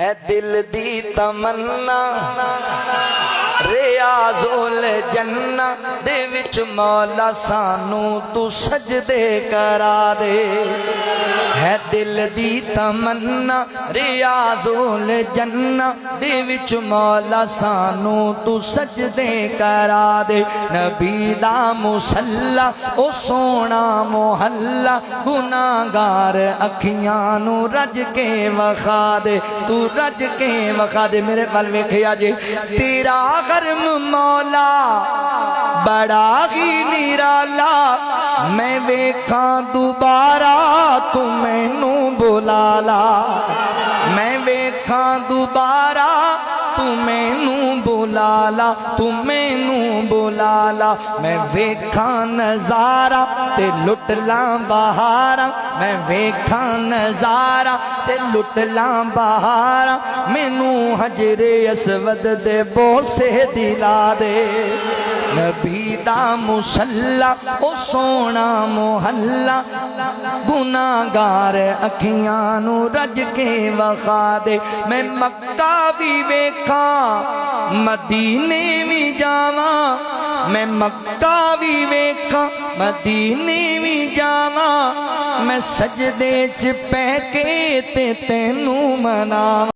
है दिल दी तमन्ना रियाज़ुल जन्ना दे विच मौला सानू तू सजदे करा दे। है दिल दी तमन्ना रियाज़ुल जन्ना दे विच मौला सानू तू सजदे करा दे। नबी दा मुसल्ला ओ सोना मोहल्ला गुनाहगार अखियां नू रज के वखा दे, तू रज के वखा दे। मेरे पल वेखिया जे तेरा करम मौला बड़ा ही निराला, मैं वेखा दोबारा तू मैनू बुला ला। मैं वेखा दोबारा तू मैनू बुला ला, तू मैनू बुला ला। मैं वेखा नजारा ते लुट ला बहारा, मैं वेखा नजारा ते लुट ला बहारा। मैनू हजरे असवद दे बोसे दिला दे। नबी दा मुसल्ला ओ सोना मोहल्ला गुनाहगार अखियां नू रज के वखा दे। मैं मक्का भी वेखा मदीने भी जावा, मैं मक्का भी वेखा मदीने भी जावा। मैं सजदे च पै के ते तेनू मनावा।